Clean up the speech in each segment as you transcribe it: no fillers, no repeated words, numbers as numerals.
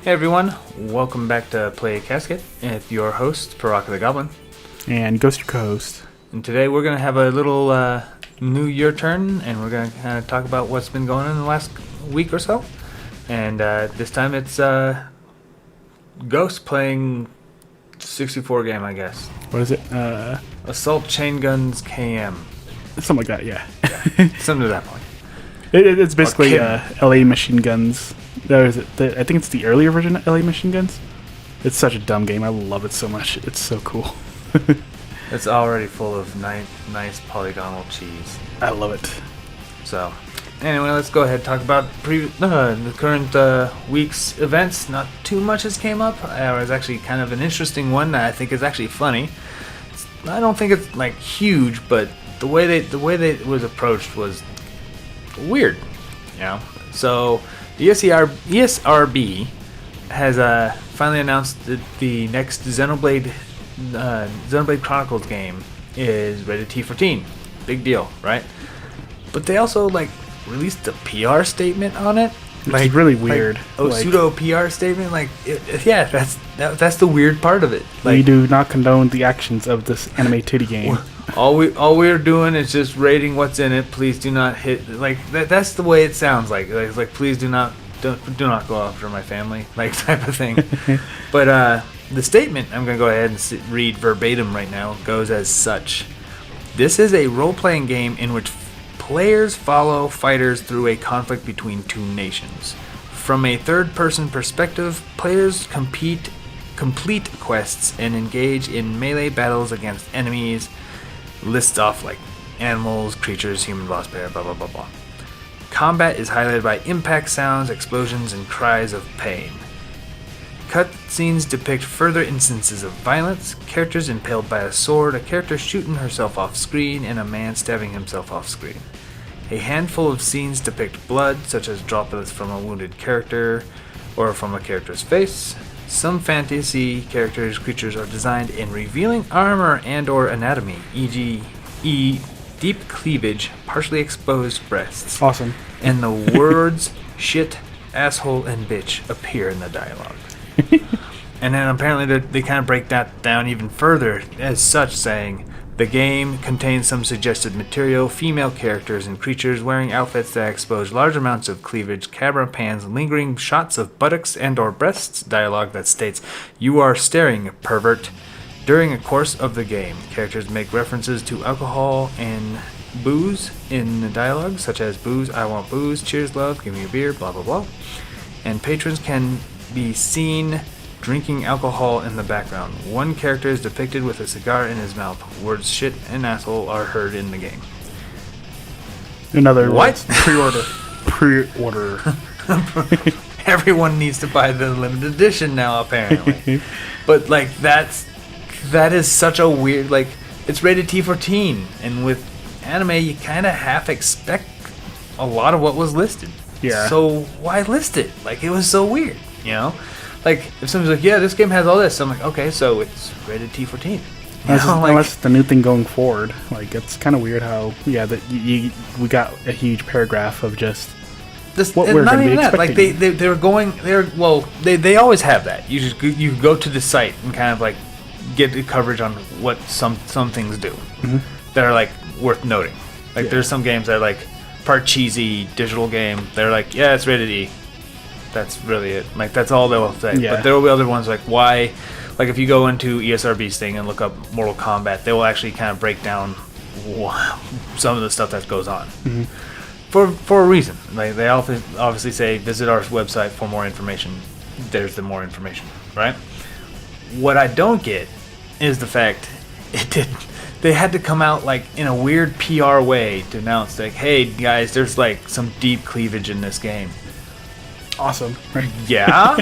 Hey everyone, welcome back to Play a Casket with your host, Paraka the Goblin. And Ghost, your co-host. And today we're going to have a little New Year turn, and we're going to kind of talk about what's been going on in the last week or so. And this time it's Ghost playing 64 game, I guess. What is it? Assault Chain Guns KM. Something like that, yeah. Something to that point. It's basically LA Machine Guns. I think it's the earlier version of LA Machine Guns. It's such a dumb game. I love it so much. It's so cool. It's already full of nice polygonal cheese. I love it. So, anyway, let's go ahead and talk about the current week's events. Not too much has came up. It was actually kind of an interesting one that I think is actually funny. I don't think it's like huge, but the way it was approached was weird. You know? So the ESRB has finally announced that the next Xenoblade Chronicles game is rated T14. Big deal, right? But they also released a PR statement on it. It's really weird. Pseudo PR statement. That's the weird part of it. We do not condone the actions of this anime titty game. All we're doing is just rating what's in it. Please do not hit that. That's the way it sounds like. Please do not go after my family, type of thing. But the statement I'm going to go ahead and read verbatim right now goes as such: "This is a role-playing game in which players follow fighters through a conflict between two nations. From a third-person perspective, players complete quests and engage in melee battles against enemies." Lists off animals, creatures, human boss player, blah blah blah blah. "Combat is highlighted by impact sounds, explosions, and cries of pain. Cutscenes depict further instances of violence, characters impaled by a sword, a character shooting herself off screen, and a man stabbing himself off screen. A handful of scenes depict blood, such as droplets from a wounded character or from a character's face. Some fantasy creatures are designed in revealing armor and or anatomy, e.g. deep cleavage, partially exposed breasts. Awesome. And the words shit, asshole, and bitch appear in the dialogue." And then apparently they kind of break that down even further as such, saying, "The game contains some suggested material, female characters and creatures wearing outfits that expose large amounts of cleavage, camera pans, lingering shots of buttocks and or breasts, dialogue that states, 'You are staring, pervert.' During the course of the game, characters make references to alcohol and booze in the dialogue, such as booze, I want booze, cheers love, give me a beer, blah blah blah. And patrons can be seen drinking alcohol in the background. One character is depicted with a cigar in his mouth. Words shit and asshole are heard in the game." Another what? Pre-order. Everyone needs to buy the limited edition now, apparently. But that is such a weird. It's rated T14, and with anime, you kind of half expect a lot of what was listed. Yeah. So why list it? It was so weird, you know. If somebody's like, "Yeah, this game has all this," I'm like, "Okay, so it's rated T14." That's the new thing going forward. It's kind of weird how we got a huge paragraph of just what we're going to be expecting. They always have that. You go to the site and kind of get the coverage on what some things do that are worth noting. There's some games that are part cheesy digital game. They're yeah, it's rated E. That's really it. That's all they'll say. Yeah. But there will be other ones why. If you go into ESRB's thing and look up Mortal Kombat, they will actually kind of break down some of the stuff that goes on for a reason. They obviously say visit our website for more information. There's the more information, right? What I don't get is the fact they had to come out in a weird PR way to announce hey guys, there's some deep cleavage in this game. Awesome. Yeah.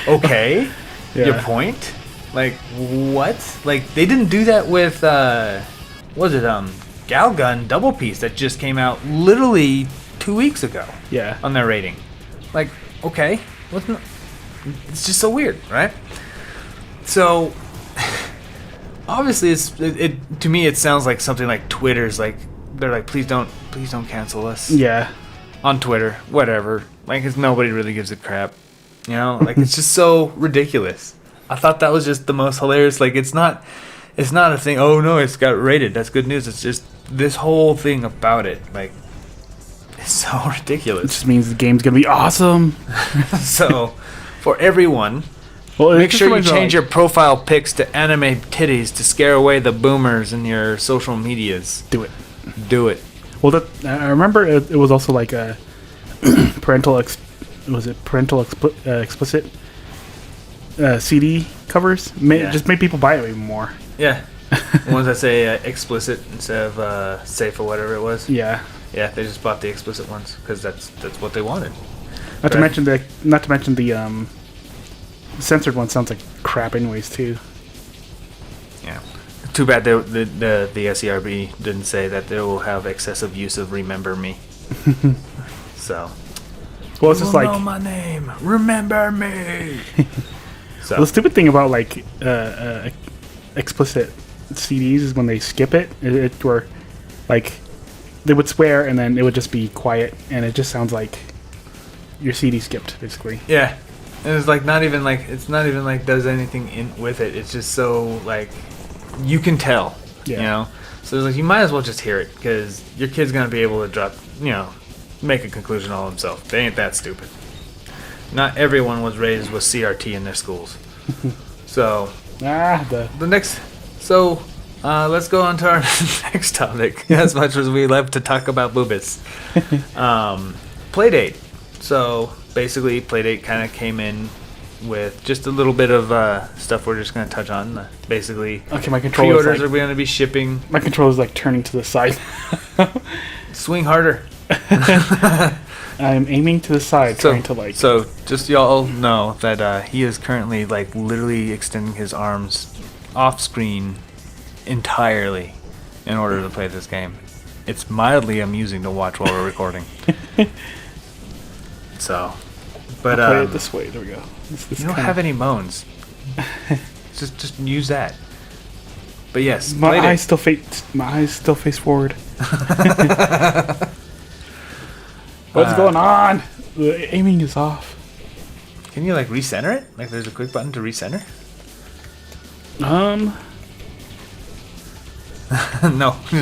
Okay. Yeah. Your point? What? They didn't do that with Galgun Double Piece that just came out literally 2 weeks ago. Yeah. On their rating. Okay. It's just so weird, right? So obviously it to me it sounds like something like Twitter's they're please don't cancel us. Yeah. On Twitter, whatever. Cause nobody really gives a crap. You know, like it's just so ridiculous. I thought that was just the most hilarious. Like it's not a thing. Oh no, it's got rated. That's good news. It's just this whole thing about it. Like it's so ridiculous. It just means the game's gonna be awesome. So for everyone, make sure you change your profile pics to anime titties to scare away the boomers in your social medias. Do it. Well, I remember it was also like a parental explicit CD covers. Just made people buy it even more. Yeah. The ones that say explicit instead of safe or whatever it was. Yeah. Yeah, they just bought the explicit ones because that's what they wanted. Not to mention the censored one sounds like crap anyways too. Yeah. Too bad the SERB didn't say that they will have excessive use of "Remember Me." So. Well, it's just like know my name. Remember me. So. Well, the stupid thing about like explicit CDs is when they skip it were like they would swear and then it would just be quiet and it just sounds like your CD skipped basically. Yeah, and it's like not even like does anything with it. It's just so like you can tell. Yeah. You know, so it's like you might as well just hear it because your kid's gonna be able to make a conclusion all himself. They ain't that stupid. Not everyone was raised with CRT in their schools. So let's go on to our next topic. As much as we love to talk about boobies. Playdate. So basically Playdate kind of came in with just a little bit of stuff we're just going to touch on. Basically, okay, my controller pre-orders are going to be shipping. My controller's like turning to the side. Swing harder. I'm aiming to the side, trying to like. So just y'all know that he is currently like literally extending his arms off screen entirely in order to play this game. It's mildly amusing to watch while we're recording. So, but I'll play it this way. There we go. You don't have any moans. just use that. But yes, my eyes still face forward. What's going on? The aiming is off. Can you like recenter it? Like there's a quick button to recenter? No,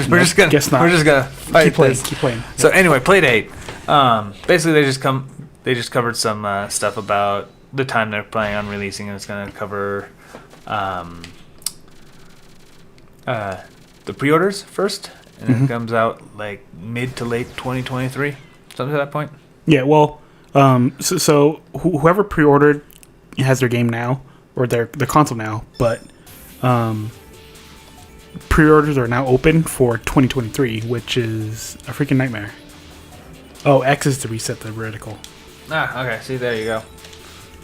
we're just gonna fight keep playing. So anyway, Playdate. Basically they just covered some stuff about the time they're planning on releasing, and it's gonna cover the pre-orders first, and it comes out like mid to late 2023. Something to that point? Yeah, well, so whoever pre-ordered has their game now, or their console now, but pre-orders are now open for 2023, which is a freaking nightmare. Oh, X is to reset the vertical. Okay, see, there you go.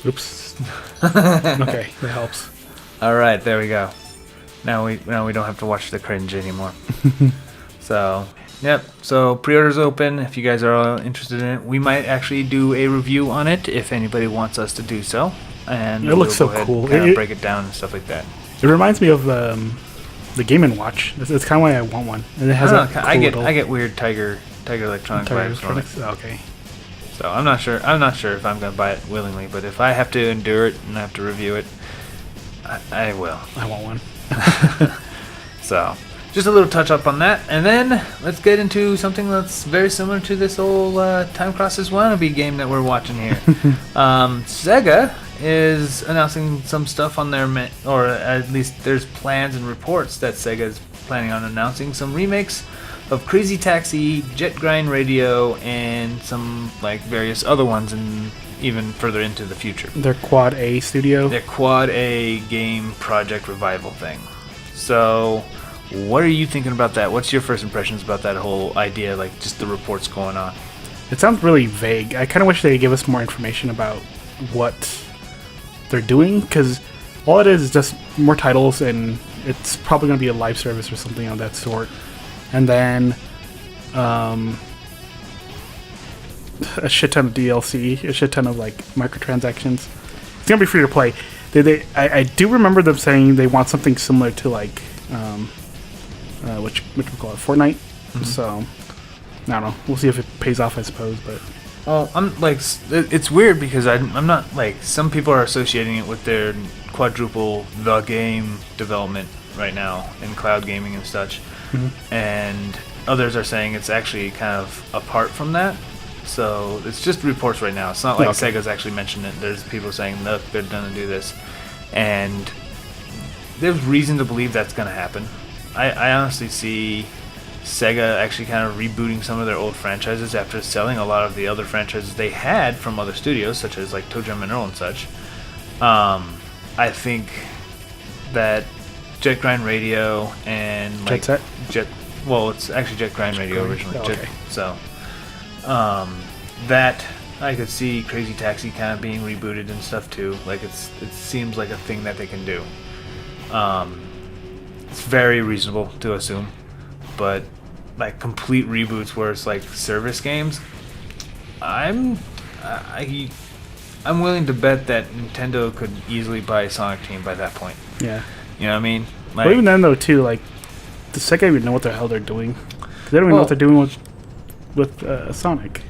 Oops. Okay, that helps. All right, there we go. Now we don't have to watch the cringe anymore. So... Yep, so pre-orders open if you guys are all interested in it. We might actually do a review on it if anybody wants us to do so. And it looks so cool. Kind of break it down and stuff like that. It reminds me of the Game & Watch. That's kind of why I want one. And it has I get weird Tiger Electronic vibes from it. Okay. So I'm not sure if I'm going to buy it willingly, but if I have to endure it and I have to review it, I will. I want one. So... just a little touch up on that, and then let's get into something that's very similar to this old Time Crisis Wannabe game that we're watching here. SEGA is announcing some stuff on their, or at least there's plans and reports that SEGA is planning on announcing some remakes of Crazy Taxi, Jet Grind Radio, and some like various other ones, and even further into the future. Their Quad A studio. Their Quad A game project revival thing. So... what are you thinking about that? What's your first impressions about that whole idea, like just the reports going on? It sounds really vague. I kind of wish they'd give us more information about what they're doing, because all it is just more titles, and it's probably going to be a live service or something of that sort. And then a shit ton of DLC, a shit ton of like microtransactions. It's going to be free to play. I do remember them saying they want something similar to like... which we call it Fortnite. So I don't know. We'll see if it pays off, I suppose. But Well, I'm like, it's weird because I'm not like, some people are associating it with their quadruple the game development right now in cloud gaming and such, and others are saying it's actually kind of apart from that. So it's just reports right now. It's not like Sega's actually mentioned it. There's people saying, look, they're gonna do this, and there's reason to believe that's gonna happen. I honestly see Sega actually kind of rebooting some of their old franchises after selling a lot of the other franchises they had from other studios, such as like ToeJam Mineral and such. I think that Jet Grind Radio and like Jet Set? Well, it's actually Jet Grind Radio originally. Oh, okay. That I could see Crazy Taxi kind of being rebooted and stuff too. Like it seems like a thing that they can do. It's very reasonable to assume, but like complete reboots where it's like service games, I'm willing to bet that Nintendo could easily buy Sonic Team by that point. Yeah. You know what I mean? Like, but even then, though, too, like, does Sega even know what the hell they're doing? 'Cause they don't even know what they're doing with Sonic.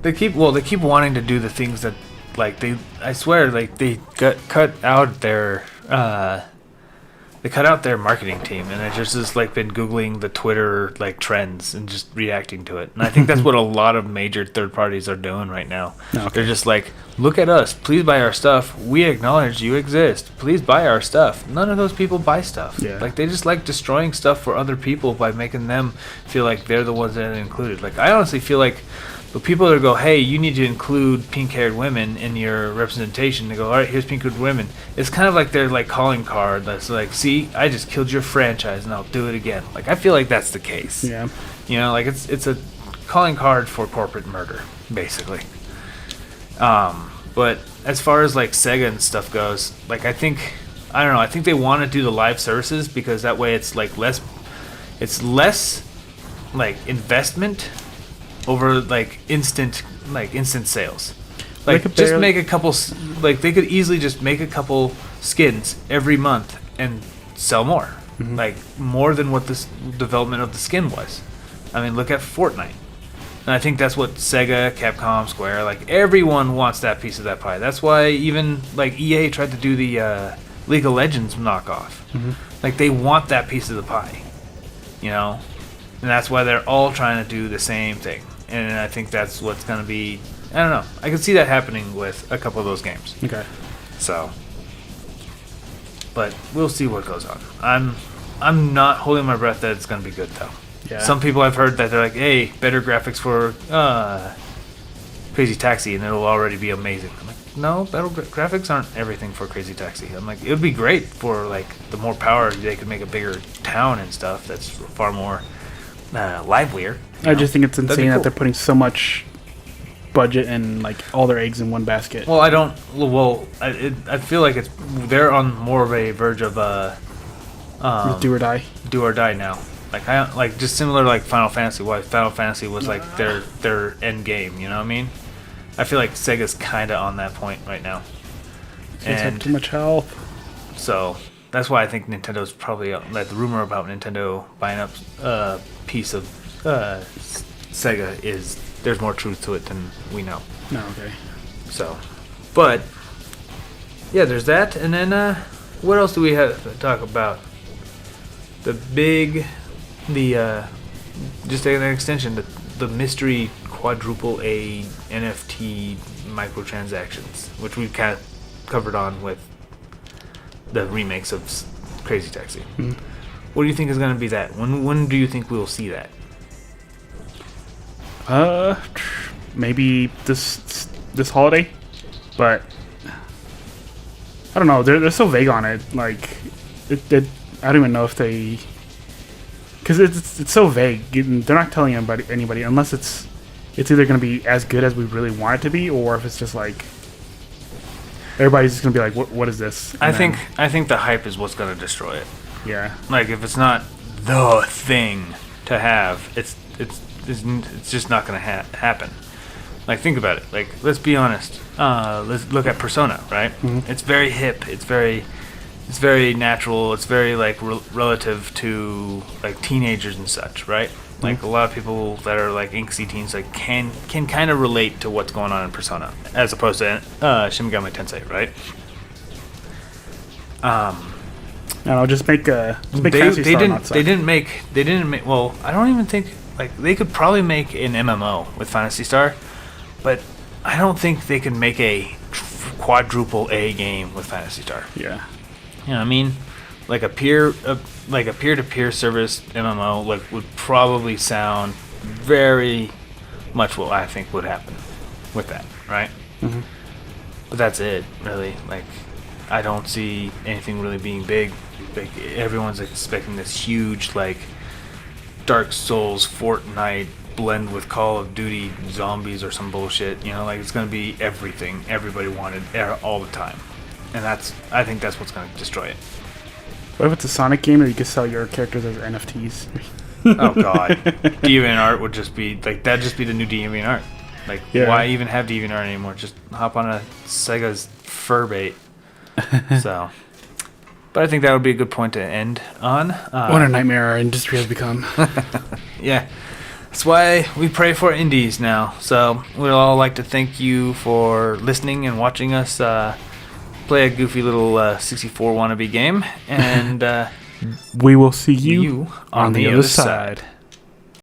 They keep wanting to do the things that, like, I swear, like, they cut out their marketing team, and it just like been Googling the Twitter like trends and just reacting to it. And I think that's what a lot of major third parties are doing right now. Okay. They're just like, look at us, please buy our stuff. We acknowledge you exist. Please buy our stuff. None of those people buy stuff. Yeah. Like they just like destroying stuff for other people by making them feel like they're the ones that are included. Like I honestly feel like the people that go, hey, you need to include pink-haired women in your representation. They go, all right, here's pink-haired women. It's kind of like their like calling card. That's like, see, I just killed your franchise, and I'll do it again. Like I feel like that's the case. Yeah. You know, like it's a calling card for corporate murder, basically. But as far as like Sega and stuff goes, like I think they want to do the live services because that way it's less like investment over like instant sales. Like just make a couple, like they could easily just make a couple skins every month and sell more. Like more than what this development of the skin was. I mean, look at Fortnite. And I think that's what Sega, Capcom, Square, like everyone wants that piece of that pie. That's why even like EA tried to do the League of Legends knockoff. Like they want that piece of the pie, you know? And that's why they're all trying to do the same thing. And I think that's what's going to be, I don't know. I can see that happening with a couple of those games. Okay. So, but we'll see what goes on. I'm not holding my breath that it's going to be good though. Yeah. Some people I've heard that they're like, hey, better graphics for Crazy Taxi and it'll already be amazing. I'm like, no, graphics aren't everything for Crazy Taxi. I'm like, it would be great for like the more power they could make a bigger town and stuff that's far more livelier. I just think it's insane cool. that they're putting so much budget and like all their eggs in one basket. Well, I feel like they're on more of a verge of Do or die. Do or die now. Like just similar to like Final Fantasy. Why Final Fantasy was like their end game. You know what I mean? I feel like Sega's kind of on that point right now. They have too much health. So that's why I think Nintendo's probably like the rumor about Nintendo buying up a piece of Sega is there's more truth to it than we know. No, okay. So, but yeah, there's that, and then what else do we have to talk about? Just an extension, the mystery quadruple A NFT microtransactions, which we've kind of covered on with the remakes of Crazy Taxi. What do you think is going to be that? When do you think we'll see that? Maybe this holiday, but I don't know. They're so vague on it. Like, I don't even know if they, because it's so vague. They're not telling anybody unless it's either going to be as good as we really want it to be, or if it's just like everybody's just going to be like, what is this? And I think the hype is what's going to destroy it. Yeah. Like if it's not the thing to have, it's just not going to happen. Like think about it. Like let's be honest. Let's look at Persona, right? It's very hip. It's very natural. It's very like relative to like teenagers and such, right? Like a lot of people that are like angsty teens like can kind of relate to what's going on in Persona as opposed to Shin Megami Tensei, right? No, just make Phantasy Star not suck. They didn't make. Well, I don't even think like they could probably make an MMO with Phantasy Star, but I don't think they could make a quadruple A game with Phantasy Star. Yeah. You know what I mean? Like a peer-to-peer service MMO like would probably sound very much what I think would happen with that, right? Mm-hmm. But that's it, really. Like, I don't see anything really being big. Like, everyone's expecting this huge, like, Dark Souls, Fortnite blend with Call of Duty zombies or some bullshit. You know, like, it's going to be everything everybody wanted all the time. And I think that's what's going to destroy it. What if it's a Sonic game where you can sell your characters as NFTs? Oh, God. DeviantArt would just be, like, that'd just be the new DeviantArt. Like, why even have DeviantArt anymore? Just hop on a Sega's fur bait. So, but I think that would be a good point to end on. What a nightmare our industry has become. Yeah. That's why we pray for indies now. So, we'd all like to thank you for listening and watching us play a goofy little 64 wannabe game. And we will see you on the other side.